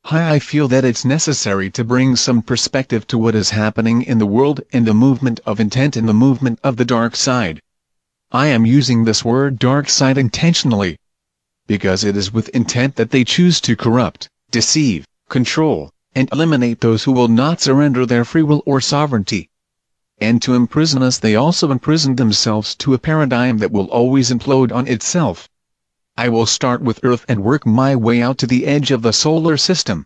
I feel that it's necessary to bring some perspective to what is happening in the world and the movement of intent and the movement of the dark side. I am using this word dark side intentionally, because it is with intent that they choose to corrupt, deceive, control, and eliminate those who will not surrender their free will or sovereignty. And to imprison us, they also imprison themselves to a paradigm that will always implode on itself. I will start with Earth and work my way out to the edge of the solar system.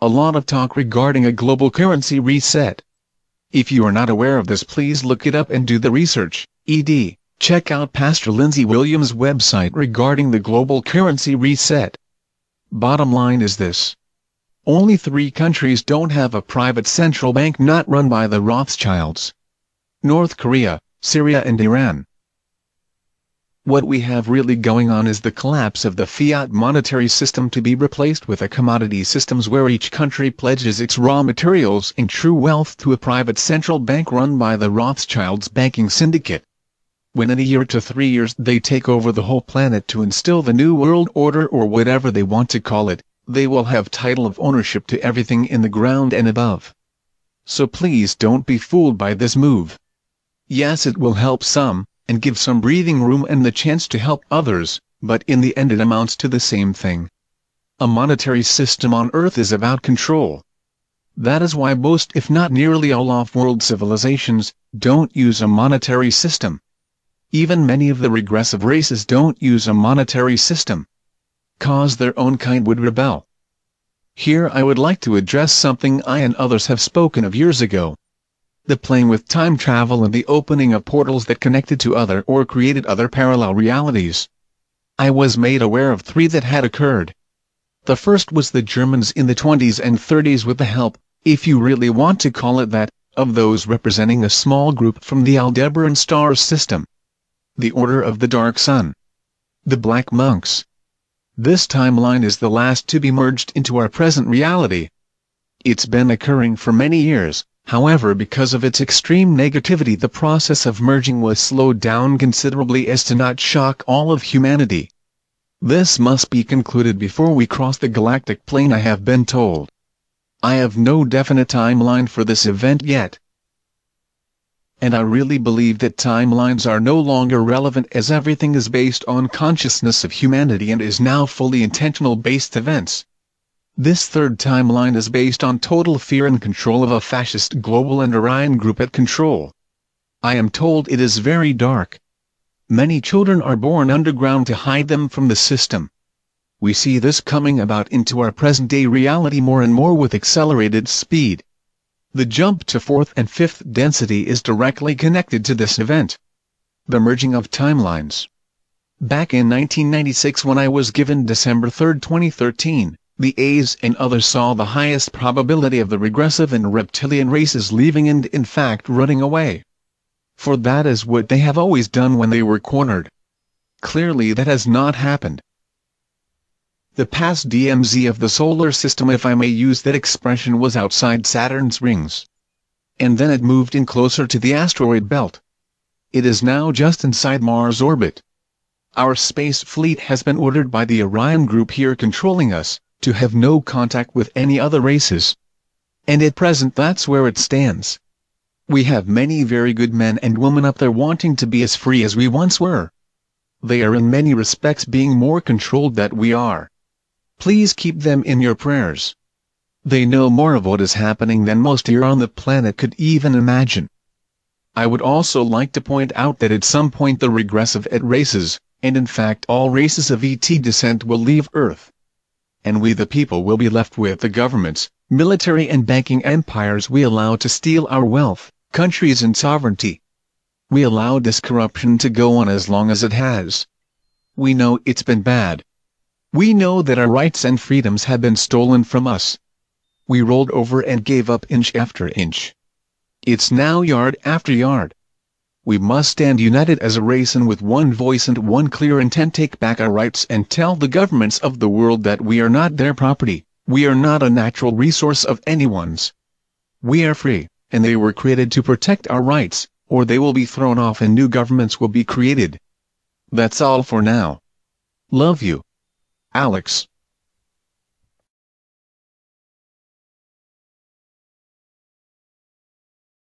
A lot of talk regarding a global currency reset. If you are not aware of this, please look it up and do the research. Check out Pastor Lindsey Williams' website regarding the global currency reset. Bottom line is this. Only 3 countries don't have a private central bank not run by the Rothschilds: North Korea, Syria and Iran. What we have really going on is the collapse of the fiat monetary system to be replaced with a commodity systems where each country pledges its raw materials and true wealth to a private central bank run by the Rothschilds banking syndicate. When in a year to 3 years they take over the whole planet to instill the New World Order or whatever they want to call it, they will have title of ownership to everything in the ground and above. So please don't be fooled by this move. Yes, it will help some, and give some breathing room and the chance to help others, but in the end it amounts to the same thing. A monetary system on Earth is about control. That is why most, if not nearly all off-world civilizations, don't use a monetary system. Even many of the regressive races don't use a monetary system, cause their own kind would rebel. Here I would like to address something I and others have spoken of years ago. The playing with time travel and the opening of portals that connected to other or created other parallel realities. I was made aware of 3 that had occurred. The first was the Germans in the 20s and 30s with the help, if you really want to call it that, of those representing a small group from the Aldebaran star system. The Order of the Dark Sun. The Black Monks. This timeline is the last to be merged into our present reality. It's been occurring for many years. However, because of its extreme negativity, the process of merging was slowed down considerably as to not shock all of humanity. This must be concluded before we cross the galactic plane, I have been told. I have no definite timeline for this event yet. And I really believe that timelines are no longer relevant, as everything is based on consciousness of humanity and is now fully intentional-based events. This third timeline is based on total fear and control of a fascist global and Orion group at control. I am told it is very dark. Many children are born underground to hide them from the system. We see this coming about into our present-day reality more and more with accelerated speed. The jump to 4th and 5th density is directly connected to this event. The merging of timelines. Back in 1996, when I was given December 3, 2013, the A's and others saw the highest probability of the regressive and reptilian races leaving and in fact running away. For that is what they have always done when they were cornered. Clearly that has not happened. The past DMZ of the solar system, if I may use that expression, was outside Saturn's rings. And then it moved in closer to the asteroid belt. It is now just inside Mars' orbit. Our space fleet has been ordered by the Orion group here controlling us, to have no contact with any other races. And at present that's where it stands. We have many very good men and women up there wanting to be as free as we once were. They are in many respects being more controlled than we are. Please keep them in your prayers. They know more of what is happening than most here on the planet could even imagine. I would also like to point out that at some point the regressive ET races, and in fact all races of ET descent, will leave Earth. And we the people will be left with the governments, military and banking empires we allow to steal our wealth, countries and sovereignty. We allowed this corruption to go on as long as it has. We know it's been bad. We know that our rights and freedoms have been stolen from us. We rolled over and gave up inch after inch. It's now yard after yard. We must stand united as a race and with one voice and one clear intent take back our rights and tell the governments of the world that we are not their property, we are not a natural resource of anyone's. We are free, and they were created to protect our rights, or they will be thrown off and new governments will be created. That's all for now. Love you. Alex.